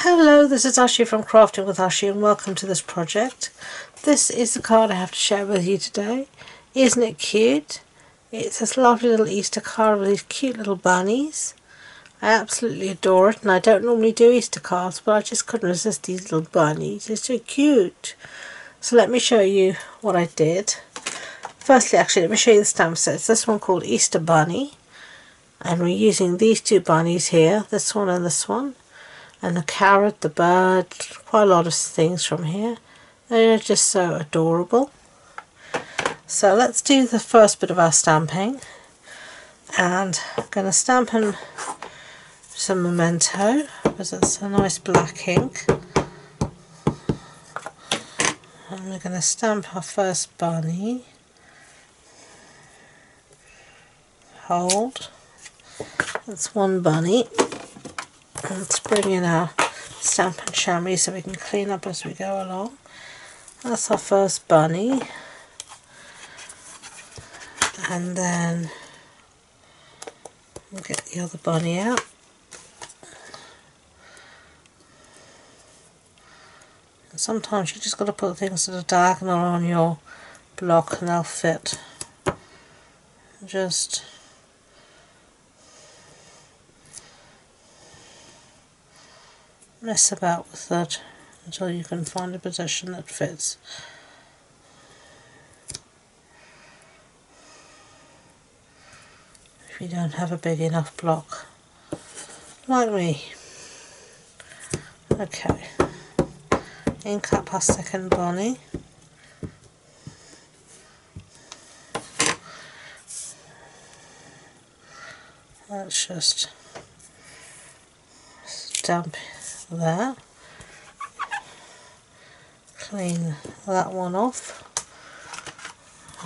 Hello, this is Ashee from Crafting with Ashee and welcome to this project. This is the card I have to share with you today. Isn't it cute? It's this lovely little Easter card with these cute little bunnies. I absolutely adore it, and I don't normally do Easter cards, but I just couldn't resist these little bunnies. They're so cute. So let me show you what I did. Firstly, actually, let me show you the stamp sets. This one called Easter Bunny, and we're using these two bunnies here, this one and this one. And the carrot, the bird, quite a lot of things from here. They're just so adorable. So let's do the first bit of our stamping. And I'm going to stamp in some memento, because it's a nice black ink. And we're going to stamp our first bunny. Hold. That's one bunny. Let's bring in our Stampin' chamois so we can clean up as we go along. That's our first bunny. And then we'll get the other bunny out. And sometimes you just got to put things that are diagonal on your block and they'll fit. Just mess about with it until you can find a position that fits. If you don't have a big enough block, like me. Okay, ink up our second bunny. Let's just stamp there, clean that one off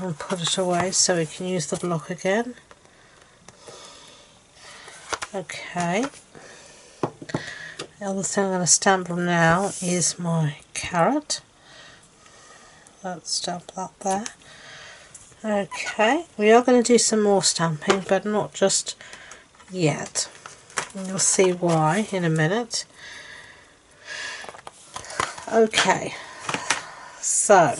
and put it away so we can use the block again. Okay, the other thing I'm going to stamp from now is my carrot. Let's stamp that there. Okay, we are going to do some more stamping, but not just yet. You'll see why in a minute. Okay, so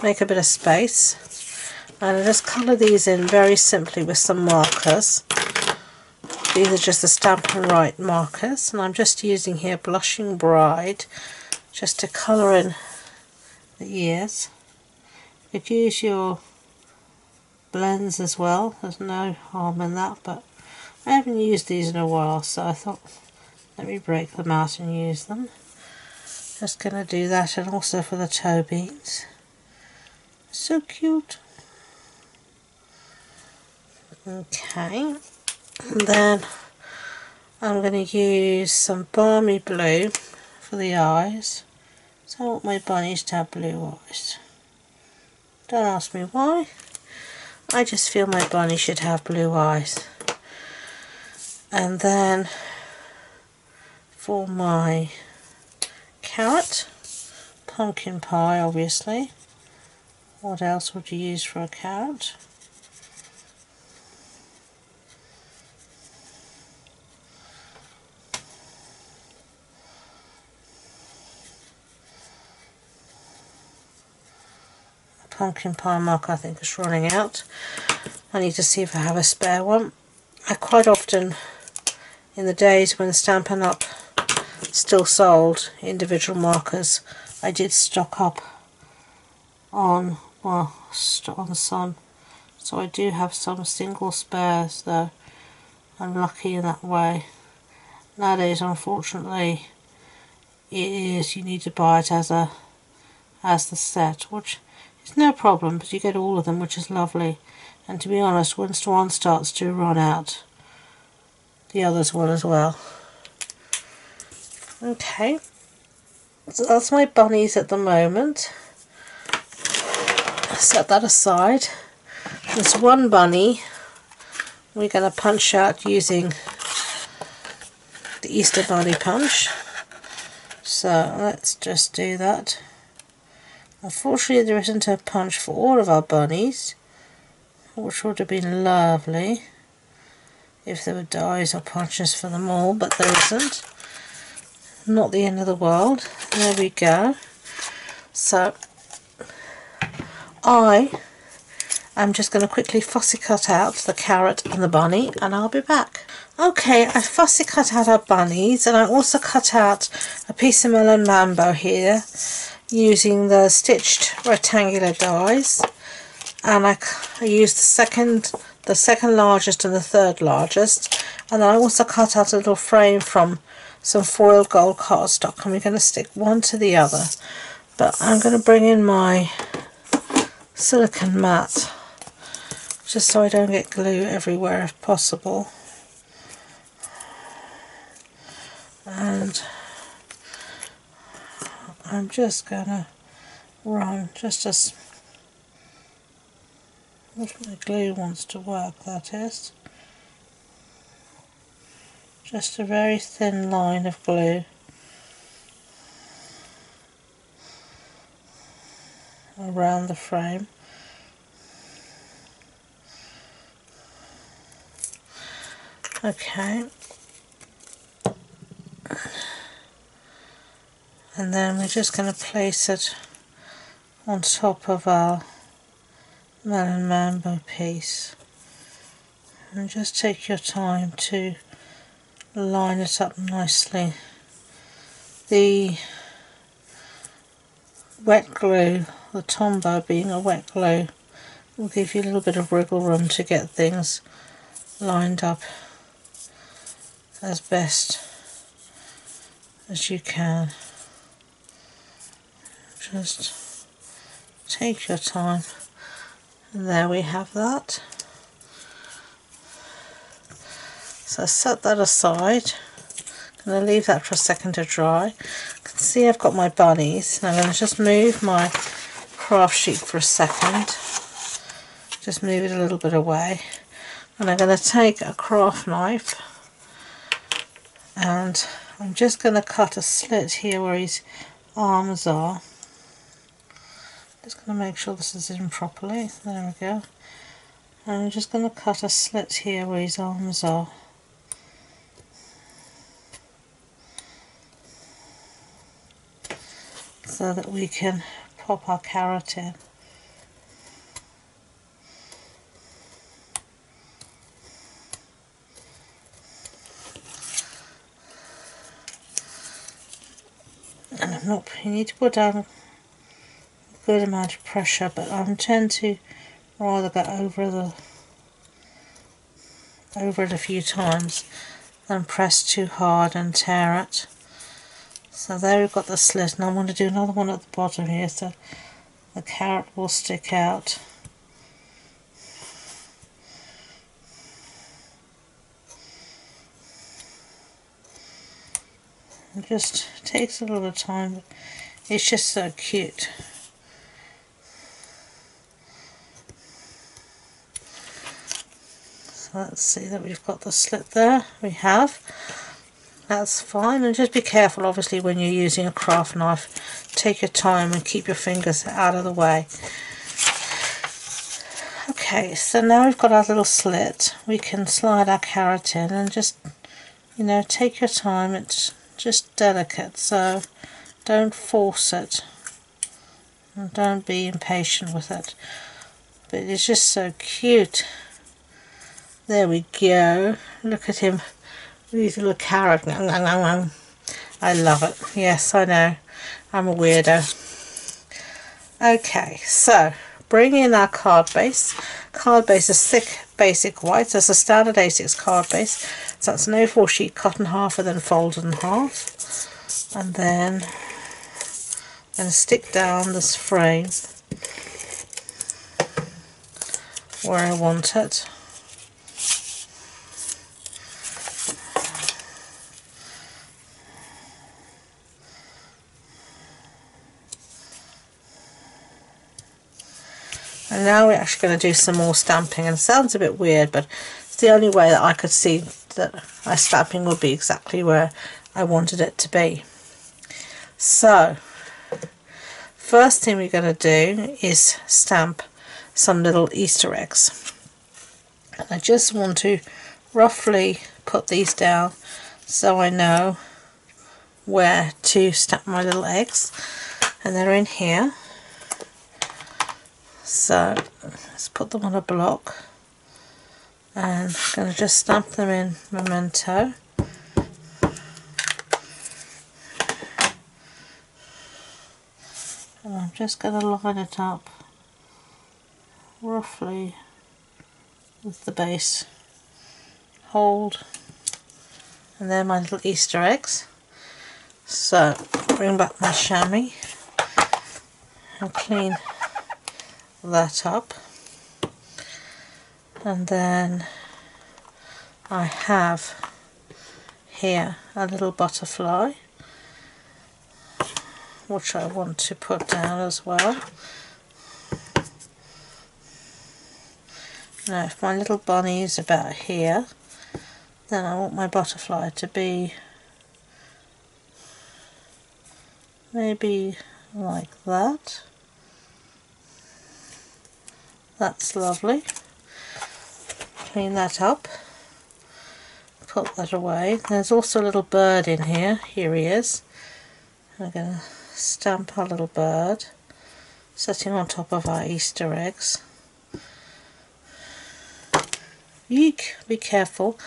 make a bit of space, and I just colour these in very simply with some markers. These are just the Stampin' Right markers, and I'm just using here Blushing Bride just to colour in the ears. You could use your blends as well, there's no harm in that, but I haven't used these in a while, so I thought let me break them out and use them. Just going to do that, and also for the toe beans. So cute. Okay, and then I'm going to use some balmy blue for the eyes. So I want my bunnies to have blue eyes. Don't ask me why. I just feel my bunny should have blue eyes. And then for my carrot, pumpkin pie obviously. What else would you use for a carrot? Pumpkin pie marker I think is running out. I need to see if I have a spare one. I quite often, in the days when Stampin' Up still sold individual markers, I did stock up on, well, on some. So I do have some single spares though. I'm lucky in that way. Nowadays, unfortunately, you need to buy it as the set, which is no problem, but you get all of them, which is lovely. And to be honest, once one starts to run out, the others will as well. Okay, so that's my bunnies at the moment. Set that aside. There's one bunny we're going to punch out using the Easter Bunny punch. So let's just do that. Unfortunately there isn't a punch for all of our bunnies, which would have been lovely. if there were dies or punches for them all, but there isn't. Not the end of the world. There we go. So I'm just going to quickly fussy cut out the carrot and the bunny, and I'll be back. Okay, I fussy cut out our bunnies, and I also cut out a piece of melon mambo here using the stitched rectangular dies, and I used the second largest and the third largest, and I also cut out a little frame from some foiled gold cardstock, and we're going to stick one to the other. But I'm going to bring in my silicone mat just so I don't get glue everywhere if possible. And I'm just going to run just as if my glue wants to work, that is. Just a very thin line of glue around the frame. Okay. And then we're just going to place it on top of our melon mambo piece. And just take your time to line it up nicely. The wet glue, the Tombow being a wet glue, will give you a little bit of wriggle room to get things lined up as best as you can. Just take your time, and there we have that. So set that aside. I'm going to leave that for a second to dry. You can see I've got my bunnies, and I'm going to just move my craft sheet for a second. Just move it a little bit away, and I'm going to take a craft knife, and I'm just going to cut a slit here where his arms are. Just going to make sure this is in properly. There we go. And I'm just going to cut a slit here where his arms are. So that we can pop our carrot in. And you need to put down a good amount of pressure, but I tend to rather go over it a few times than press too hard and tear it. So there we've got the slit, and I'm going to do another one at the bottom here so the carrot will stick out. It just takes a little bit of time, but it's just so cute. So let's see that we've got the slit there. We have. That's fine, and just be careful obviously when you're using a craft knife. Take your time and keep your fingers out of the way. Okay, so now we've got our little slit. We can slide our carrot in, and just, you know, take your time. It's just delicate, so don't force it and don't be impatient with it. But it's just so cute. There we go. Look at him. These little carrot. I love it. Yes, I know. I'm a weirdo. Okay, so bring in our card base. Card base is thick basic white. So it's a standard A6 card base. So that's an A4 sheet cut in half and then folded in half. And then I'm going to stick down this frame where I want it. And now we're actually going to do some more stamping, and it sounds a bit weird, but it's the only way that I could see that my stamping would be exactly where I wanted it to be. So, first thing we're going to do is stamp some little Easter eggs. And I just want to roughly put these down so I know where to stamp my little eggs, and they're in here. So let's put them on a block, and I'm going to just stamp them in Memento. And I'm just going to line it up roughly with the base. Hold, and they're my little Easter eggs. So bring back my chamois and clean that up, and then I have here a little butterfly which I want to put down as well. Now if my little bunny is about here, then I want my butterfly to be maybe like that. That's lovely. Clean that up, put that away. There's also a little bird in here. Here he is. I'm going to stamp our little bird sitting on top of our Easter eggs. Eek! Be careful,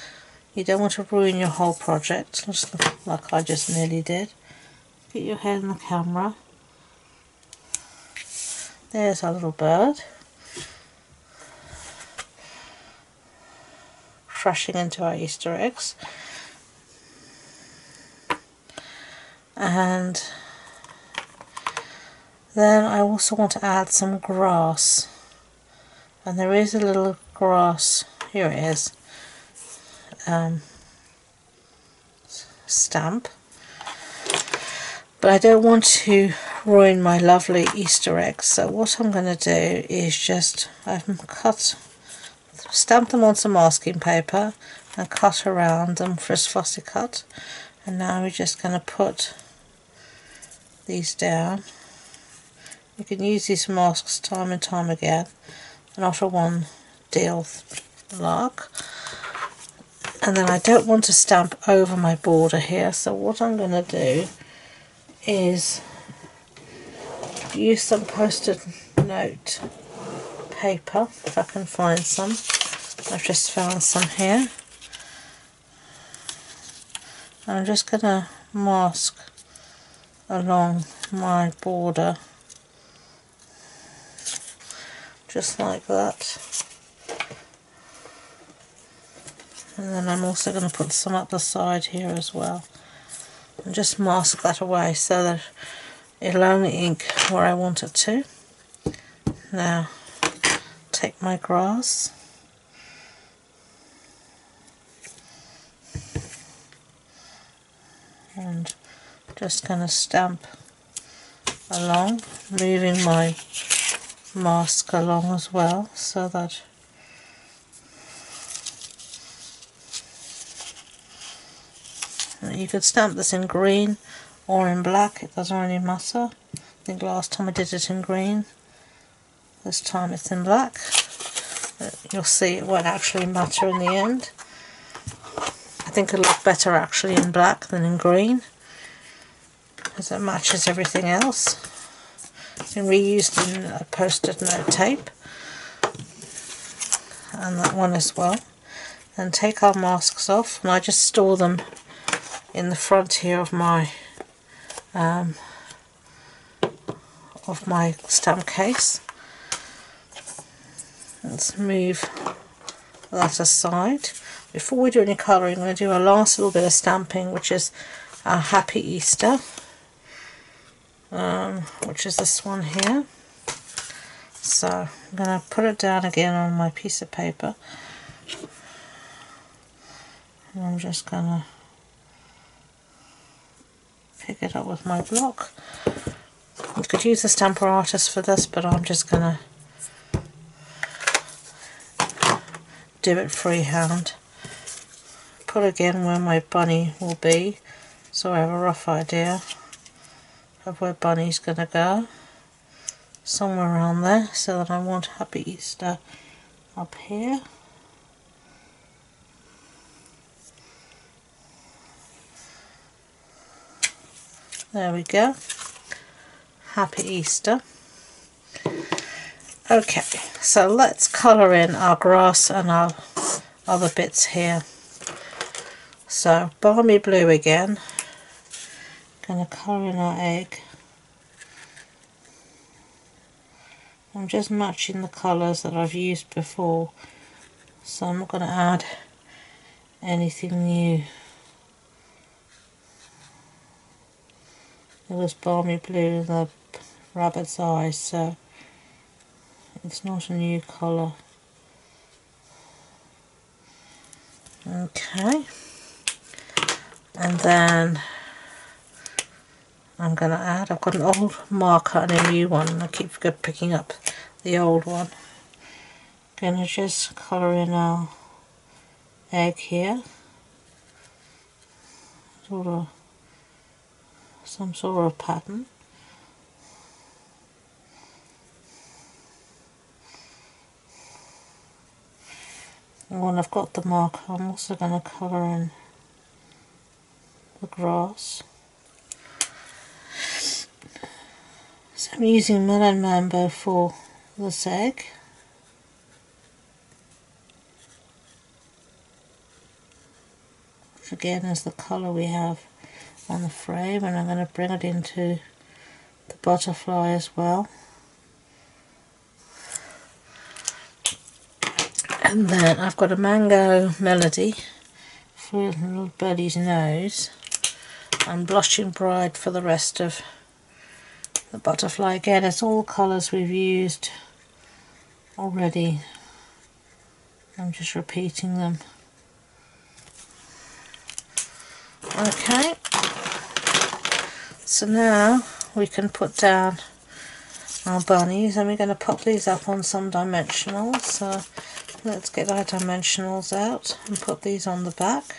you don't want to ruin your whole project, just like I just nearly did. Get your head in the camera. There's our little bird crashing into our Easter eggs. And then I also want to add some grass, and there is a little grass, here it is, stamp, but I don't want to ruin my lovely Easter eggs, so what I'm going to do is just stamp them on some masking paper and cut around them for a fussy cut. And now we're just going to put these down. You can use these masks time and time again, not a one deal lark. And then I don't want to stamp over my border here, so what I'm going to do is use some post-it note paper, if I can find some. I've just found some here. I'm just going to mask along my border, just like that. And then I'm also going to put some up the side here as well, and just mask that away so that it'll only ink where I want it to. Now take my grass and just going to stamp along, moving my mask along as well, so that you could stamp this in green or in black, it doesn't really matter. I think last time I did it in green, this time it's in black. You'll see it won't actually matter in the end. I think it'll look better actually in black than in green, because it matches everything else. It's been reused in a post-it note tape, and that one as well. Then take our masks off, and I just store them in the front here of my stamp case. Let's move that aside. Before we do any colouring, I'm going to do a last little bit of stamping, which is our Happy Easter, which is this one here. So I'm going to put it down again on my piece of paper, and I'm just going to pick it up with my block. You could use a Stamper Artist for this, but I'm just going to do it freehand. Put again where my bunny will be, so I have a rough idea of where Bunny's going to go. Somewhere around there, so that I want Happy Easter up here. There we go. Happy Easter. Okay, so let's colour in our grass and our other bits here. So balmy blue again. Going to colour in our egg. I'm just matching the colours that I've used before, so I'm not going to add anything new. It was balmy blue in the rabbit's eyes, so it's not a new colour. Okay, and then I'm going to add, I've got an old marker and a new one, and I keep picking up the old one. Going to just colour in our egg here, some sort of pattern. And when I've got the marker, I'm also going to colour in the grass. So I'm using Melon Mambo for this egg. Which again is the colour we have on the frame, and I'm going to bring it into the butterfly as well. And then I've got a mango melody for little birdie's nose, and blushing bride for the rest of the butterfly. Again, it's all colours we've used already. I'm just repeating them. Okay, so now we can put down our bunnies, and we're going to pop these up on some dimensionals. So let's get our dimensionals out and put these on the back.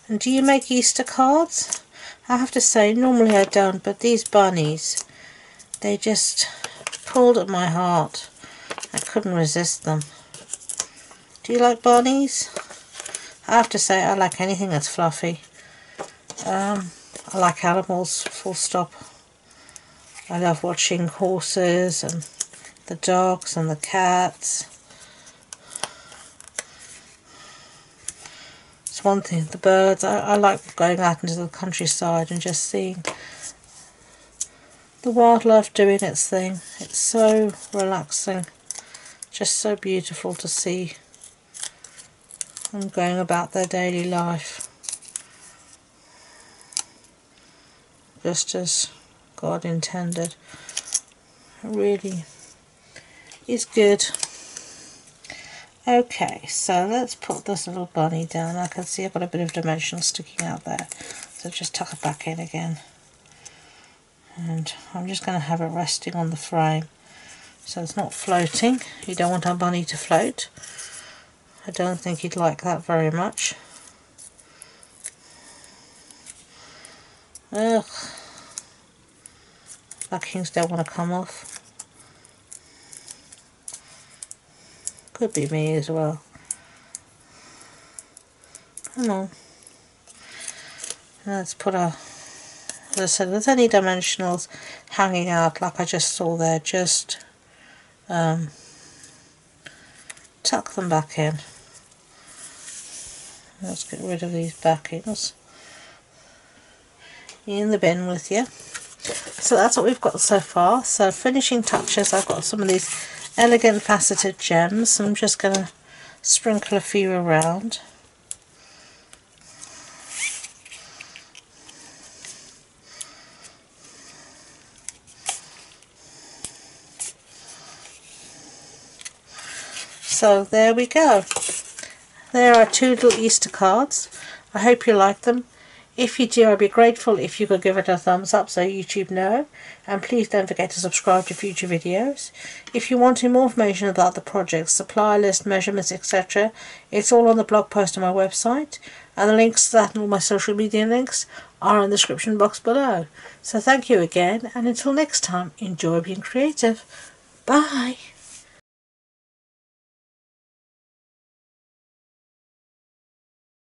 And do you make Easter cards? I have to say, normally I don't, but these bunnies, they just pulled at my heart. I couldn't resist them. Do you like bunnies? I have to say, I like anything that's fluffy. I like animals, full stop. I love watching horses and the dogs and the cats. It's one thing, the birds, I like going out into the countryside and just seeing the wildlife doing its thing. It's so relaxing, just so beautiful to see them going about their daily life, just as God intended. It really is good. Okay, so let's put this little bunny down. I can see I've got a bit of dimensional sticking out there, so just tuck it back in again. And I'm just going to have it resting on the frame, so it's not floating. You don't want our bunny to float. I don't think he'd like that very much. Ugh. Backings don't want to come off. Could be me as well. Come on. Let's put our, as I said, there's any dimensionals hanging out like I just saw there, just tuck them back in. Let's get rid of these backings. In the bin with you. So that's what we've got so far. So finishing touches, I've got some of these elegant faceted gems. I'm just going to sprinkle a few around. So there we go. There are two little Easter cards. I hope you like them. If you do, I'd be grateful if you could give it a thumbs up so YouTube know. And please don't forget to subscribe to future videos. If you want more information about the project, supply list, measurements, etc., it's all on the blog post on my website. And the links to that and all my social media links are in the description box below. So thank you again, and until next time, enjoy being creative. Bye!